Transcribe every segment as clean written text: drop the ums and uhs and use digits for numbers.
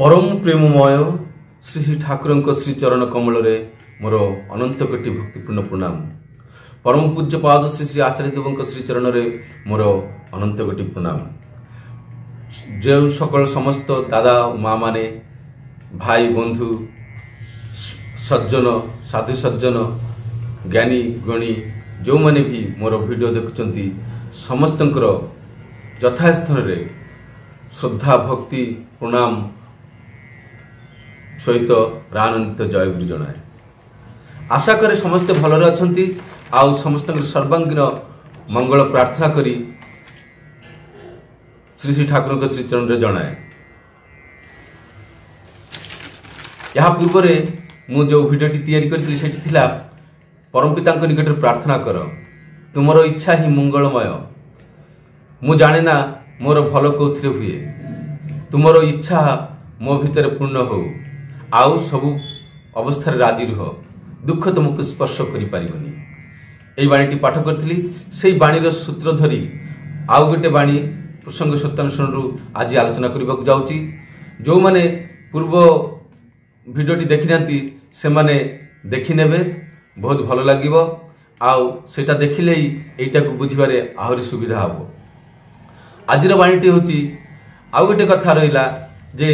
परम प्रेममय श्री श्री ठाकुर श्री चरण कमल मोर अनंत कोटि भक्तिपूर्ण प्रणाम। परम पूज्य पाद श्री श्री आचार्य देव श्री चरण मोर अनंत कोटि प्रणाम। जो सकल समस्त दादा माँ माने भाई बंधु सज्जन साधु सज्जन ज्ञानी गणी जो माने भी मोर वीडियो देखुंती समस्त यथास्थान रे श्रद्धा भक्ति प्रणाम सहित रानंदित जय गुरु जनाए। आशा करे समस्ते भलरे अछंती आउ समस्त सर्वांगीन मंगल प्रार्थना करी श्री श्री ठाकुर के श्री चरण रे जनाए। या पूर्व मु जो भिडियोटी तैयारी करथिली सेठी थिला परम पिता निकट प्रार्थना कर तुमर इच्छा ही मंगलमय। मु जाने ना मोर भल कौथिरे हुए तुमर इच्छा मो भितर पूर्ण हो आउ सबु अवस्था राजी रुह दुख तुमको स्पर्श करि पारिबनी। एई बाणीटी पाठ करथिली सेई बाणीर सूत्र धरी आउ गोटे बाणी प्रसंग सत्यानुसरणरू आज आलोचना करबा को जाउची। जो माने पूर्व भिडियोटी देखि नांती से माने देखि नेबे बहुत भलो लागिबो आउ सेटा देखिले एटा को बुझिबारे आहुरी सुविधा हबो। आजिर बाणीटी होची आउ गोटे कथा रहिला जे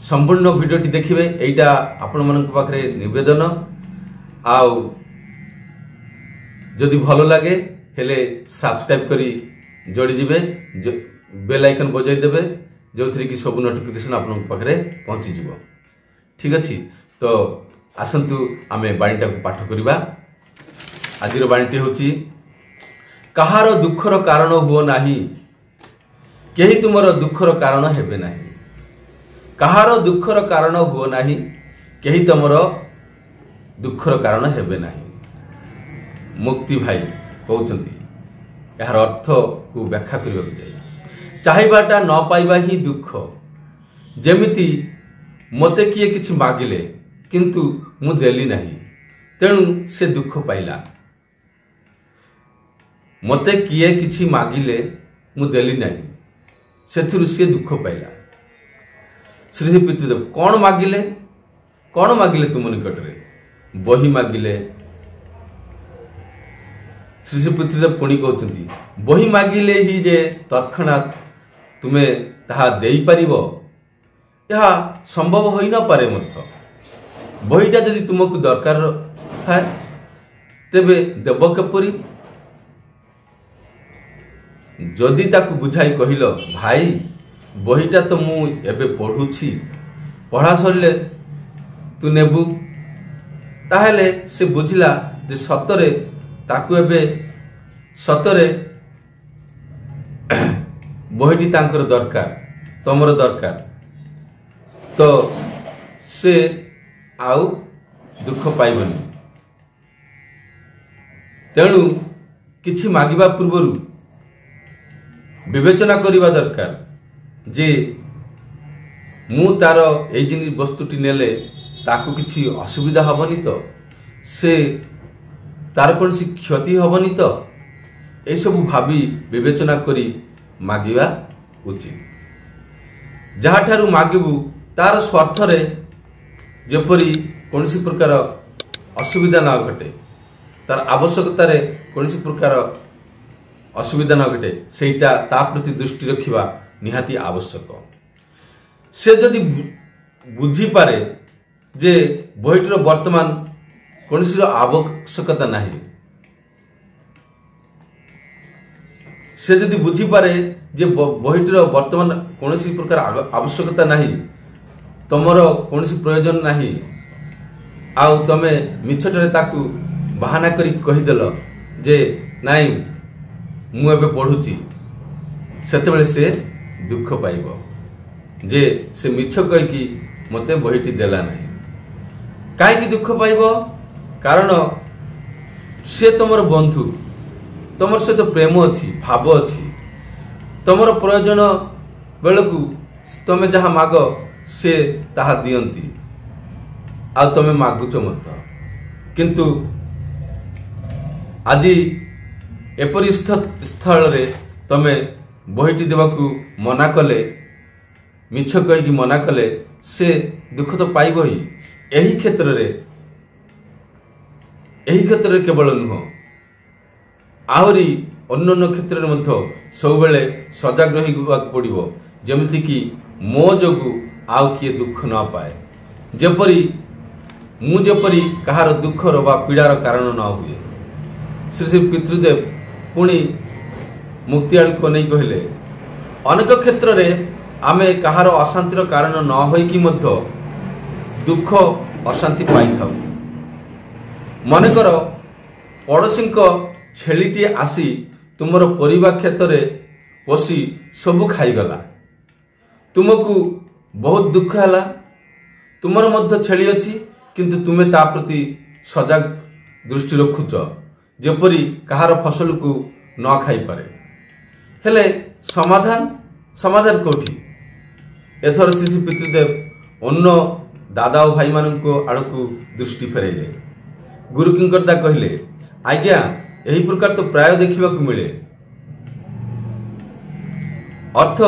संपूर्ण भिडियोटी देखिबे एटा आपण मानक पाखरे निवेदन आउ जदि भलो लागे हेले सब्सक्राइब करी जोड़ी जिबे बेल आइकन बजाई देबे जो थ्री की सब नोटिफिकेशन आपण पाखरे पहुंची जिवो। ठीक अछि तो आसंतु आमे बाणीटा को पाठ करिबा। आजिर बाणीटी होची कहार दुखर कारण हुओ नाही केही तुमर दुखर कारण हेबे नाही। कहार दुखर कारण हुओ नाही केही तुमर दुखर कारण हेबे नाही। मुक्ति भाई कहउचंती यार अर्थ को व्याख्या करबा को जाय चाहबाटा न पाइबा ही दुख जेमिति मते किए किछि मागिले किंतु मु देली नाही तेणु से दुख पाइला। मते किए किछि मागिले मु देली नाही सेथुरु से दुख पाइला। श्री पितृदेव कौन मागिले तुम निकट रे बही मागिले। श्री पितृदेव पुणी कहते बही मागिले ही जे तत्क्षणात तुम्हें ताहा देई परिबो यह संभव होई न पारे मत। बहीटा यदि तुमको दरकार थाए तेबे देव केपरी जदि ताकू बुझाई कहिलो भाई बहीटा तो मु एबे पढ़ुछि पढ़ा सरले तू नेबु ताहेले से बुझिला जे सतरे ताकू एबे सतरे बहीटी तांकर दरकार तमर दरकार तो से आउ दुख पाइबनी। तेणु किछि मागिबा पूर्वरु विवेचना करिबा दरकार जे मु तार ए जिन वस्तुटी नेले ताकू किछि असुविधा हबनी तो से तार कोनसी क्षति हबनी तो ए सब भाबी विवेचना करी मागिबा उचित। जहा ठारू मागिबू तार स्वार्थ रे जेपरी कोनसी प्रकार असुविधा न घटे तार आवश्यकता रे कोनसी प्रकार असुविधा न घटे सेटा ता प्रति दृष्टि रखिबा निहाती आवश्यक। से जदि बुझी पारे जे बहीटर वर्तमान कोनसी आवश्यकता नहीं से जदि बुझी पारे जे बहीटर वर्तमान कोनसी प्रकार आवश्यकता नहीं तमर कोनसी प्रयोजन नहीं आउ तमे मिछटरे ताकू बहाना करी कहिदेल जे नाई मु एबे पढ़ुची सेतेबेले से दुख पाइब जे से मिछ कहिकी मते बहीटी देला नहीं। काहे दुख पाइब कारण से तमर बंधु तमर सहित प्रेम अच्छी भाव अच्छी तमर प्रयोजन बेलकू तमे जहा माग से ताहा दियंती आ तमे मागुच मत किंतु आज एपरि स्थल रे तमे बहीटी देवाकू मना कले ମିଛ କହିକି ମନା କଲେ ସେ ଦୁଃଖ ତ ପାଇବ ହିଁ। ଏହି କ୍ଷେତ୍ରରେ କେବଳ ନୁହଁ, ଆହୁରି ଅନ୍ୟାନ୍ୟ କ୍ଷେତ୍ରରେ ମଧ୍ୟ ସବୁବେଳେ ସଜାଗ ରହିବାକୁ ପଡ଼ିବ, ଯେମିତିକି ମୋ ଯୋଗୁଁ ଆଉ କିଏ ଦୁଃଖ ନ ପାଏ, ମୁଁ ଯେପରି କାହାର ଦୁଃଖର ବା ପୀଡ଼ାର କାରଣ ନ ହୁଏ। ଶ୍ରୀ ଶ୍ରୀ ପିତୃଦେବ ପୁଣି ମୁକ୍ତି ଆଡ଼କୁ ଅନେଇ କହିଲେ, ଅନେକ କ୍ଷେତ୍ରରେ ଆମେ କାହାର ଅଶାନ୍ତିର କାରଣ ନ ହୋଇକି ମଧ୍ୟ ଦୁଃଖ ଅଶାନ୍ତି ପାଇଥାଉ। ମନେକର ପଡ଼ୋଶୀଙ୍କ ଛେଳିଟିଏ ଆସି ତୁମର ପରିବା କ୍ଷେତରେ ପଶି ସବୁ ଖାଇଗଲା, ତୁମକୁ ବହୁତ ଦୁଃଖ ହେଲା। ତୁମର ମଧ୍ୟ ଛେଳି ଅଛି, କିନ୍ତୁ ତୁମେ ତା ପ୍ରତି ସଜାଗ ଦୃଷ୍ଟି ରଖୁଛ, ଯେପରି କାହାର ଫସଲକୁ ନ ଖାଇପାରେ। ହେଲେ ସମାଧାନ କୋଉଠି? ଏଥର ଶ୍ରୀ ପିତୃଦେବ ଅନ୍ୟ ଦାଦା ଓ ଭାଇମାନଙ୍କ ଆଡ଼କୁ ଦୃଷ୍ଟି ଫେରାଇଲେ। ଗୁରୁ କିଙ୍କରଦା କହିଲେ, ଆଜ୍ଞା, ଏହି ପ୍ରକାର ତ ପ୍ରାୟ ଦେଖିବାକୁ ମିଳେ। ଅର୍ଥ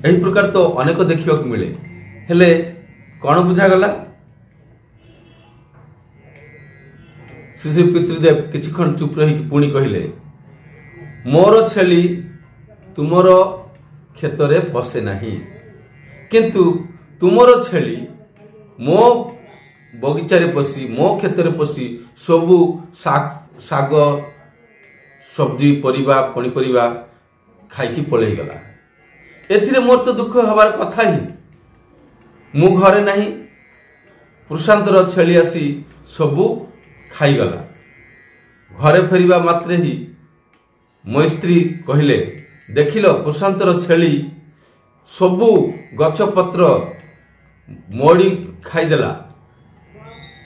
ଏହି ପ୍ରକାର ତ ଅନେକ ଦେଖିବାକୁ ମିଳେ। ହେଲେ କ'ଣ ବୁଝାଗଲା? ଶ୍ରୀ ଶ୍ରୀ ପିତୃଦେବ କିଛିକ୍ଷଣ ଚୁପ୍ ରହିକି ପୁଣି କହିଲେ, ମୋର ଛେଳି ତୁମର କ୍ଷେତରେ ପଶେ ନାହିଁ, କିନ୍ତୁ ତୁମର ଛେଳି ମୋ ବଗିଚାରେ ପଶି, ମୋ କ୍ଷେତରେ ପଶି ସବୁ ଶାଗ, ସବଜି, ପରିବା, ପନିପରିବା ଖାଇକି ପଳେଇଗଲା। ଏଥିରେ ମୋର ତ ଦୁଃଖ ହେବାର କଥା ହିଁ। ମୁଁ ଘରେ ନାହିଁ, ପ୍ରଶାନ୍ତର ଛେଳି ଆସି ସବୁ ଖାଇଗଲା। ଘରେ ଫେରିବା ମାତ୍ରେ ହିଁ ମୋ ସ୍ତ୍ରୀ କହିଲେ, ଦେଖିଲ, ପ୍ରଶାନ୍ତର ଛେଳି ସବୁ ଗଛପତ୍ର ମୋଡ଼ି ଖାଇଦେଲା,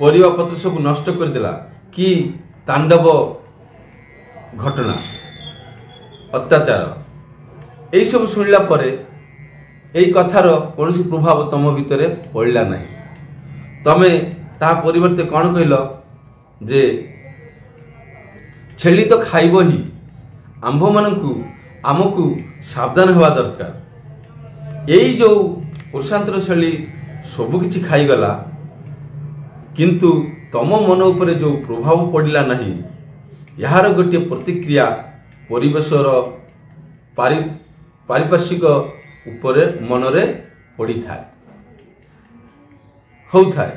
ପରିବା ପତ୍ର ସବୁ ନଷ୍ଟ କରିଦେଲା। କି ତାଣ୍ଡବ ଘଟଣା, ଅତ୍ୟାଚାର। ଏଇସବୁ ଶୁଣିଲା ପରେ ଏଇ କଥାର କୌଣସି ପ୍ରଭାବ ତମ ଭିତରେ ପଡ଼ିଲା ନାହିଁ। ତମେ ତାହା ପରିବର୍ତ୍ତେ କ'ଣ କହିଲ, ଯେ ଛେଳି ତ ଖାଇବ ହିଁ, ଆମକୁ ସାବଧାନ ହେବା ଦରକାର। ଏଇ ଯେଉଁ ପ୍ରଶାନ୍ତର ଛେଳି ସବୁ କିଛି ଖାଇଗଲା, କିନ୍ତୁ ତମ ମନ ଉପରେ ଯେଉଁ ପ୍ରଭାବ ପଡ଼ିଲା ନାହିଁ, ଏହାର ଗୋଟିଏ ପ୍ରତିକ୍ରିୟା ପରିବେଶର ପାରିପାର୍ଶ୍ୱିକ ଉପରେ ମନରେ ପଡ଼ିଥାଏ, ହେଉଥାଏ।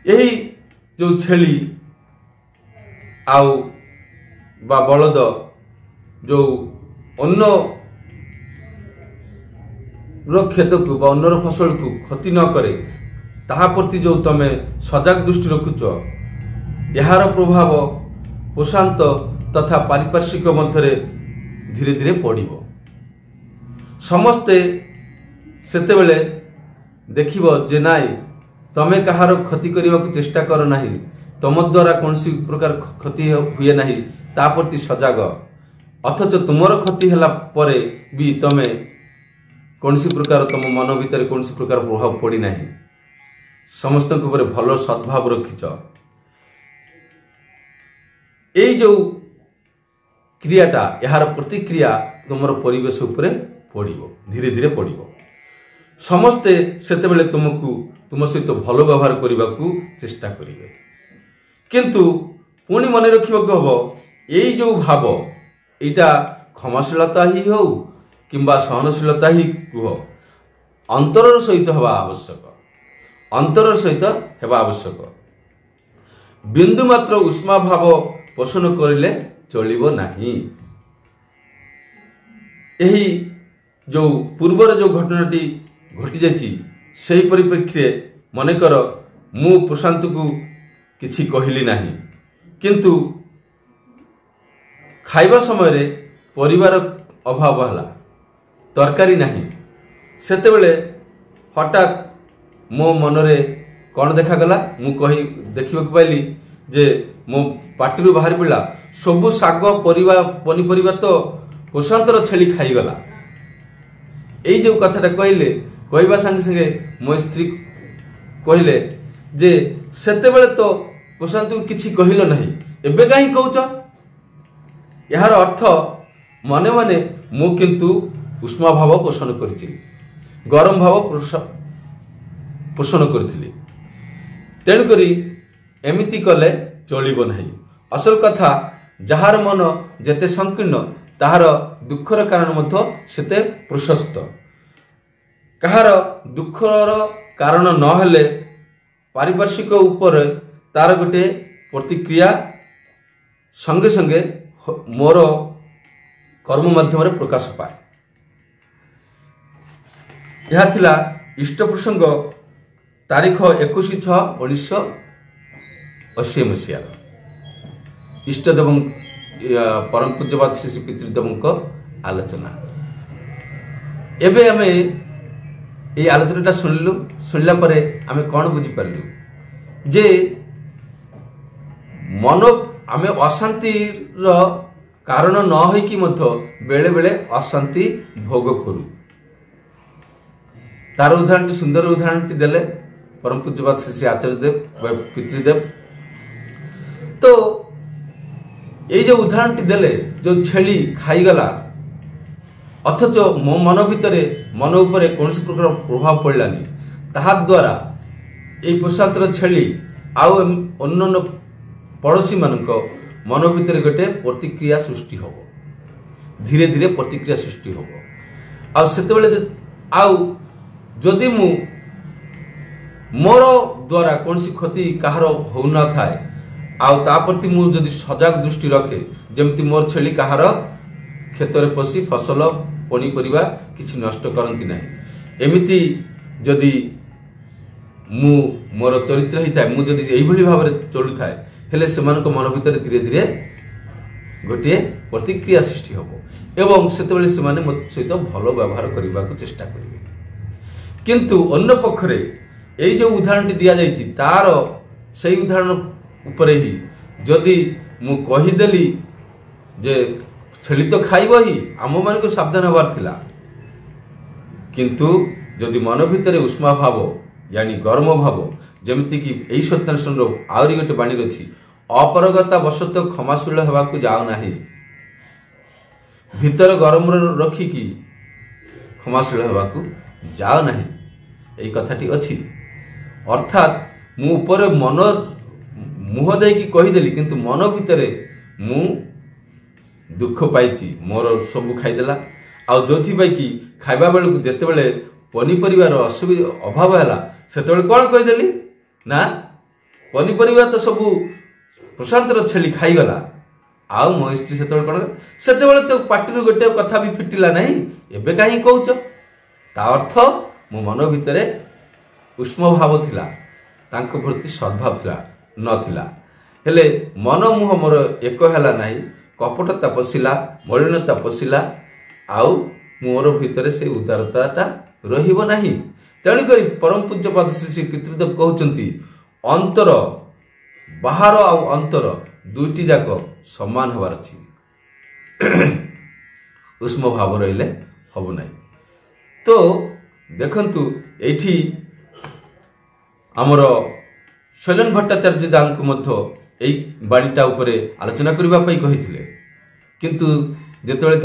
ଏହି ଯେଉଁ ଛେଳି ଆଉ ବା ବଳଦ ଯେଉଁ ଅନ୍ୟର କ୍ଷେତକୁ ବା ଅନ୍ୟର ଫସଲକୁ କ୍ଷତି ନ କରେ, ତାହା ପ୍ରତି ଯେଉଁ ତମେ ସଜାଗ ଦୃଷ୍ଟି ରଖୁଛ, ଏହାର ପ୍ରଭାବ ପ୍ରଶାନ୍ତ ତଥା ପାରିପାର୍ଶ୍ୱିକ ମଧ୍ୟରେ ଧୀରେ ଧୀରେ ପଡ଼ିବ। ସମସ୍ତେ ସେତେବେଳେ ଦେଖିବ ଯେ ନାଇଁ, ତମେ କାହାର କ୍ଷତି କରିବାକୁ ଚେଷ୍ଟା କର ନାହିଁ, ତମ ଦ୍ୱାରା କୌଣସି ପ୍ରକାର କ୍ଷତି ହୁଏ ନାହିଁ, ତା ପ୍ରତି ସଜାଗ। ଅଥଚ ତୁମର କ୍ଷତି ହେଲା ପରେ ବି ତମେ କୌଣସି ପ୍ରକାର ତମ ମନ ଭିତରେ କୌଣସି ପ୍ରକାର ପ୍ରଭାବ ପଡ଼ିନାହିଁ, ସମସ୍ତଙ୍କ ଉପରେ ଭଲ ସଦ୍ଭାବ ରଖିଛ। ଏଇ ଯେଉଁ କ୍ରିୟାଟା, ଏହାର ପ୍ରତିକ୍ରିୟା ତୁମର ପରିବେଶ ଉପରେ ପଡ଼ିବ, ଧୀରେ ଧୀରେ ପଡ଼ିବ। ସମସ୍ତେ ସେତେବେଳେ ତୁମ ସହିତ ଭଲ ବ୍ୟବହାର କରିବାକୁ ଚେଷ୍ଟା କରିବେ। କିନ୍ତୁ ପୁଣି ମନେ ରଖିବାକୁ ହବ, ଏଇ ଯେଉଁ ଭାବ, ଏଇଟା କ୍ଷମାଶୀଳତା ହିଁ ହେଉ କିମ୍ବା ସହନଶୀଳତା ହିଁ କୁହ, ଅନ୍ତରର ସହିତ ହେବା ଆବଶ୍ୟକ। ବିନ୍ଦୁ ମାତ୍ର ଉଷ୍ମା ଭାବ ପୋଷଣ କରିଲେ ଚଳିବ ନାହିଁ। ଏହି ଯେଉଁ ପୂର୍ବରେ ଯେଉଁ ଘଟଣାଟି ଘଟିଯାଇଛି, ସେହି ପରିପ୍ରେକ୍ଷୀରେ ମନେକର ମୁଁ ପ୍ରଶାନ୍ତକୁ କିଛି କହିଲି ନାହିଁ, କିନ୍ତୁ ଖାଇବା ସମୟରେ ପରିବାର ଅଭାବ ହେଲା, ତରକାରୀ ନାହିଁ। ସେତେବେଳେ ହଠାତ୍ ମୋ ମନରେ କ'ଣ ଦେଖାଗଲା, ମୁଁ ଦେଖିବାକୁ ପାଇଲି ଯେ ମୋ ପାଟିରୁ ବାହାରି ପଡ଼ିଲା, ସବୁ ଶାଗ, ପରିବା, ପନିପରିବା ତ ପ୍ରଶାନ୍ତର ଛେଳି ଖାଇଗଲା। ଏଇ ଯେଉଁ କଥାଟା କହିବା ସାଙ୍ଗେ ସାଙ୍ଗେ ମୋ ସ୍ତ୍ରୀ କହିଲେ ଯେ ସେତେବେଳେ ତ ପ୍ରଶାନ୍ତକୁ କିଛି କହିଲ ନାହିଁ, ଏବେ କାହିଁ କହୁଛ? ଏହାର ଅର୍ଥ ମନେ ମନେ ମୁଁ କିନ୍ତୁ ଉଷ୍ମା ଭାବ ପୋଷଣ କରିଛି, ଗରମ ଭାବ ପୋଷଣ କରିଥିଲି। ତେଣୁକରି ଏମିତି କଲେ ଚଳିବ ନାହିଁ। ଅସଲ କଥା, ଯାହାର ମନ ଯେତେ ସଂକୀର୍ଣ୍ଣ ତାହାର ଦୁଃଖର କାରଣ ମଧ୍ୟ ସେତେ ପ୍ରଶସ୍ତ। କାହାର ଦୁଃଖର କାରଣ ନହେଲେ ପାରିପାର୍ଶ୍ୱିକ ଉପରେ ତାର ଗୋଟିଏ ପ୍ରତିକ୍ରିୟା ସଙ୍ଗେ ସଙ୍ଗେ ମୋର କର୍ମ ମାଧ୍ୟମରେ ପ୍ରକାଶ ପାଏ। ଏହା ଥିଲା ଇଷ୍ଟ ପ୍ରସଙ୍ଗ ତାରିଖ 21/6/1980 ମସିହାର ଇଷ୍ଟଦେବ ପରମ ପୂଜ୍ୟପାଦ ଶ୍ରୀ ପିତୃଦେବଙ୍କ ଆଲୋଚନା। ଏବେ ଆମେ এই আলোচনাটা শুনলা পরে আমি কଣ বুঝিপারলু যে মন আমি অশান্তির কারণ ন হইকি মধ্য বেলে বেলে অশান্তি ভোগ করু। তার উদাহরণটি সুন্দর উদাহরণটি দেলে পরম পূজ্যপাদ শ্রী শ্রী আচার্যদেব পিতৃদেব। তো এই যে উদাহরণটি দেলে যে ছেলি খাইগলা অথচ ମୋ ମନ ଭିତରେ ମନ ଉପରେ କୌଣସି ପ୍ରକାର ପ୍ରଭାବ ପଡ଼ିଲାନି, ତାହାଦ୍ୱାରା এই ପ୍ରଶାନ୍ତର ଛେଳି ଆଉ ଅନ୍ୟାନ୍ୟ ପଡ଼ୋଶୀମାନଙ୍କ ମନ ଭିତରେ ଗୋଟେ ପ୍ରତିକ୍ରିୟା ସୃଷ୍ଟି ହେବ, ଧୀରେ ଧୀରେ ପ୍ରତିକ୍ରିୟା ସୃଷ୍ଟି ହେବ। ଆଉ ସେତେବେଳେ ଆଉ ଯଦି ମୁଁ ମୋର ଦ୍ୱାରା କୌଣସି କ୍ଷତି କାହାର ହେଉନଥାଏ ଆଉ ତା ପ୍ରତି ମୁଁ ଯଦି ସଜାଗ ଦୃଷ୍ଟି ରଖେ, ଯେମିତି ମୋର ଛେଳି କାହାର କ୍ଷେତରେ ପଶି ଫସଲ ପନିପରିବା କିଛି ନଷ୍ଟ କରନ୍ତି ନାହିଁ, ଏମିତି ଯଦି ମୁଁ ମୋର ଚରିତ୍ର ହେଇଥାଏ, ମୁଁ ଯଦି ଏଇଭଳି ଭାବରେ ଚଳୁଥାଏ, ହେଲେ ସେମାନଙ୍କ ମନ ଭିତରେ ଧୀରେ ଧୀରେ ଗୋଟିଏ ପ୍ରତିକ୍ରିୟା ସୃଷ୍ଟି ହେବ ଏବଂ ସେତେବେଳେ ସେମାନେ ମୋ ସହିତ ଭଲ ବ୍ୟବହାର କରିବାକୁ ଚେଷ୍ଟା କରିବେ। କିନ୍ତୁ ଅନ୍ୟ ପକ୍ଷରେ ଏଇ ଯେଉଁ ଉଦାହରଣଟି ଦିଆଯାଇଛି ତାର ସେଇ ଉଦାହରଣ ଉପରେ ହିଁ ଯଦି ମୁଁ କହିଦେଲି ଯେ ଛେଳି ତ ଖାଇବ ହିଁ, ଆମମାନଙ୍କୁ ସାବଧାନ ହେବାର ଥିଲା, କିନ୍ତୁ ଯଦି ମନ ଭିତରେ ଉଷ୍ମା ଭାବ यानी गरम भाव जमीक यही सत्यानुष्ठान आहरी गोटे बाणी अच्छी अपरगता बशत क्षमाशील होगा जाओ ना भीतर गरम रखिकी क्षमाशील होगा जाओ ना यही कथाटी अच्छी अर्थात मुपर मन मुह दे कहीदेली किंतु मन भितर मु दुख पाई मोर सब खाईदेला आ जो कि खाइबा बेलू जिते बड़े पनीपरिवार असुविधा अभाव है से कौन कहीदेली ना पनीपरिया तो सब प्रशांत छेली खाईगला आउ मो स्त्री से कौन से तो पार्टी गोटे कथा भी फिटिला नहीं एबे कहीं कौच ता अर्थ मो मन भितर उष्म भाव थिला तांको प्रति सद्भाव थिला नथिला हेले मन मुह मोर एक हैला नहीं कपटता पशिला मलिनता पशिला आउ मोर भितर से उदारता रहिबो नहीं। तेणुक परम पूज्य पद श्री श्री पितृदेव कहते अंतर बाहर आ अंतर दुईटी जाक समान हबार अच्छी उष्म भाव रहिले हब नहीं। तो देखंतु एठी आमर शैलन भट्टाचार्य दांको मध्य एई बाणीटा उपरे आलोचना करबा पई कहिथिले किंतु जेतेबेले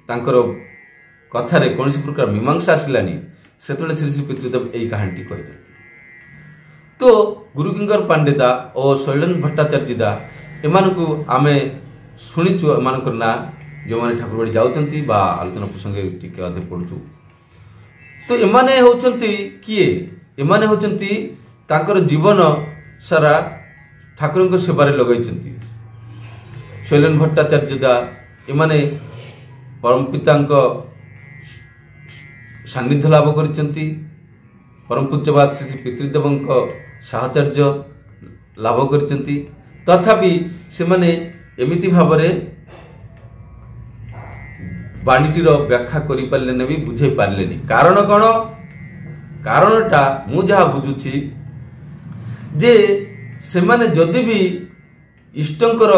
तांकर कथारे कौन प्रकार मीमांसा आसलानी से श्री श्री पितृदेव यही कहानी कही। तो गुरुकिंकर पांडेदा और शैलन भट्टाचार्यदा एमान को आम शुणीचु एम ना जो मैंने ठाकुरबाड़ी जाऊँगी आलोचना प्रसंग टी अधे पढ़ु। तो एमाने होचंती किए एमाने होचंती तांकर जीवन सारा ठाकुर सेवारे लगैचंती। शैलन भट्टाचार्यदा एमाने परम पिता सान्निध्य लाभ करिसेंती परम पूज्यपाद श्री पितृदेव साहचर्य लाभ करिसेंती तथापि से माने एमिति भावरे बाणीटीर व्याख्या करि पारले भी बुझे पारले नहीं। कारण कौन कारणटा मु जहा बुझुछि जे से माने जदि भी इष्टंकर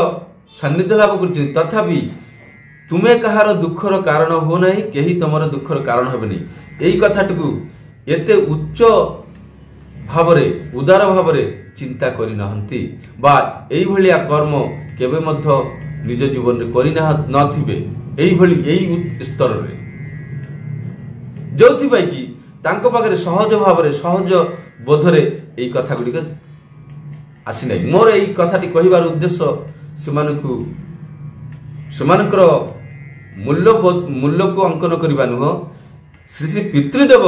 सान्निध्य लाभ करिसेंती तथापि तुमे कहार दुखर कारण हो नहीं कहीं तुमर दुखर कारण हे नहीं। यही कथाटी एते उच्च भावरे उदार भावरे चिंता करि नहंती बा एई भलिया कर्म केबे मध्य निज जीवन रे करि नथिबे एई भली एई स्तर रे जोथि बाई कि तांको पाखरे सहज भाव सहज बोधरे यही कथा गुड़िक आसी ना। मोर यही कथाटी कहबार उद्देश्य सेमानकर मूल्य को अंकन करवा नुह। श्री श्री पितृदेव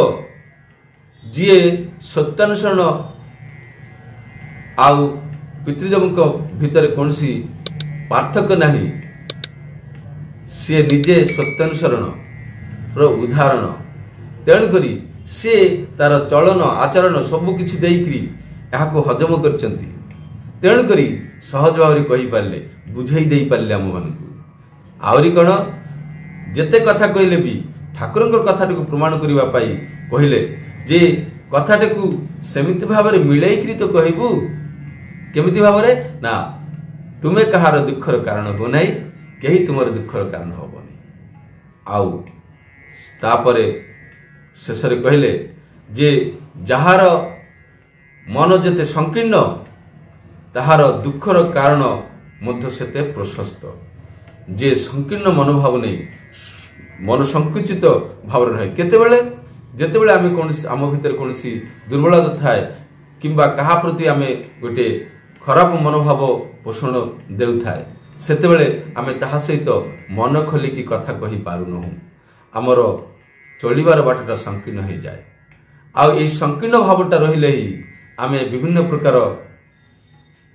जी सत्यानुसरण आउ पितृदेव भितर कौन सी पार्थक्य नहीं। सी निजे सत्यानुसरण उदाहरण तेणुक सी तार चलन आचरण सबकिछ देकरी यहाँ हजम कर तेणुक सहज भाव कही पारे बुझे दे पारे आम मान आहरी कौन जेते कथा कहले भी ठाकुर कथाटी को प्रमाण करने कहले जे कथाटी को सेमिति भाव मिलैकरी तो कहबू केमिति भाव ना तुमे कहार दुखर कारण हो नहीं कहीं तुमर दुखर कारण होबनी। आउ तापरे शेष कहले जे जहार मन जेते संकीर्ण ताहार दुखर कारण मध्य सेते प्रशस्त। जे संकीर्ण मनोभाव नहीं मन संकुचित भाव रहे केतेबेले जेतेबेले आमे आम भितर कौन दुर्बलता थाए किंबा कहा प्रति आमे गोटे खराब मनोभाव पोषण देउ थाए सेतेबेले आमे ताहा सहित मन खोलिकी कथा कही पारुनहु। आमर चलिबार बाटटा संकीर्ण हो जाए। आउ एई संकीर्ण भावटा रहिले ही आमे विभिन्न प्रकार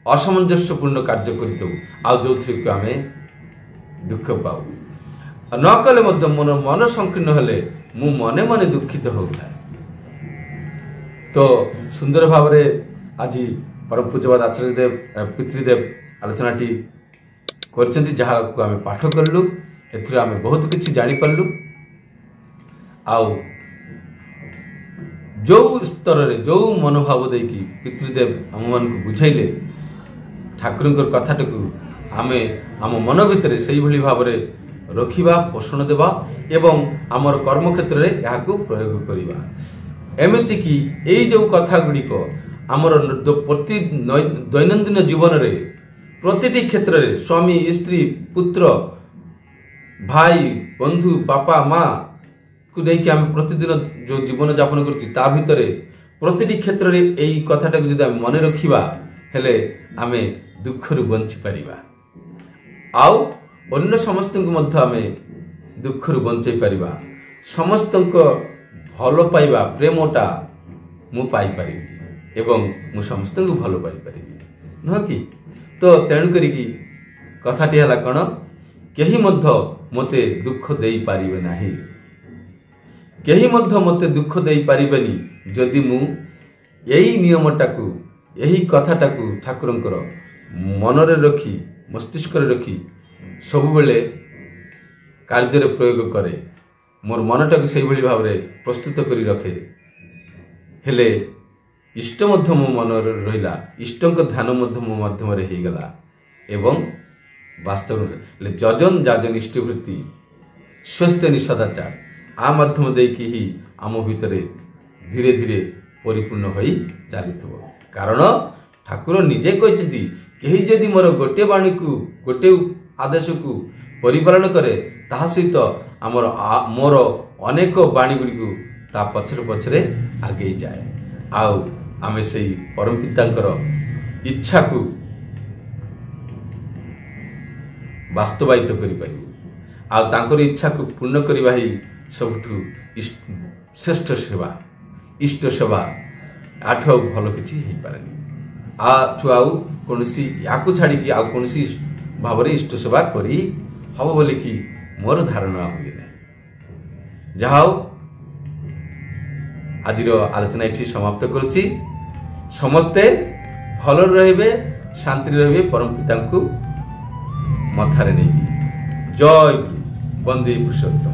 असमंजस्यपूर्ण कार्य करितौ आउ जोथि आमे दुख पाऊ न कले मध्य मोर मन संकीर्ण हेले मु मने मने दुखित होता। तो सुंदर भाव रे आज परम पूज्यपाद आचार्य देव पितृदेव आलोचनाटी करछन्ती जहा को आमे पाठ करलु एथरे आमे बहुत किछि जानि परलु। आउ जो स्तर रे जो मनोभाव देकी पितृदेव आम मान को बुझाइले ठाकुर कथाटी को आमे आम मन भितर से भाव में रखिबा पोषण देवा एवं आमर कर्म क्षेत्र में यहाँ प्रयोग करवा। एमती कि यही जो कथा गुड़िक आमर प्रति दैनंदिन जीवन रे प्रतिटी क्षेत्र में स्वामी स्त्री पुत्र भाई बंधु बापा माँ को लेकिन आम प्रतिदिन जो जीवन यापन करा भितर प्रतिटी क्षेत्र में यही कथाटा को जब मन रखिबा हेले आमे दुख रु बंची परिबा आउ अन्य समस्त को मध्य आमे दुख रु बंचाई परिबा। समस्त भल पाइबा प्रेमटा मु पाई परिबी एवं मु समस्त को भल पाई परिबी न कि। तो तेणु करिकी कथाटी हला कण केही मध्य मते दुख देई पारिबे नाही केही मध्य मते दुख देई पारिबेनी जदि मु यही नियमटा को यही कथाटा को ठाकुरंकर मनरे रखी मस्तिष्क रखी सब बेले कार्य प्रयोग करे मोर मनटा को सही भाव में प्रस्तुत करी रखे हेले इष्ट मध्य मो मन रहिला इष्ट ध्यान मध्य मो माध्यम रे ही गला एवं वास्तव में जजन जाजन इष्टवृत्ति स्वस्थ निषदाचार आ माध्यम देकी ही आम भितर धीरे धीरे परिपूर्ण होई चलीथबो। कारण ठाकुर निजे कहते कहीं जदि मोर गोटे वाणी को गोटे आदेश को परिपालन करे ता सहित आमर मोर अनेक वाणी गुड़ी ता पछरे पछरे आगे जाए। आउ आमे से परम पितांकर इच्छा को वास्तवायित करि परिबु आ तांकर इच्छा को पूर्ण करबा ही सबठु श्रेष्ठ सेवा इष्ट सेवा आठ भल किछि हेई पारेनी। आठु आउ कोनसी याकु छाड़ी कि आउ कोनसी भाव में इष्ट सेवा करी हब बोली कि मोर धारणा हुए ना। जाओ आज आलोचना ये समाप्त करुच्ची। समस्ते भल रहिबे शांति रहिबे परम पिता को मथारे नहीं। जय वंदे पुरुषोत्तम।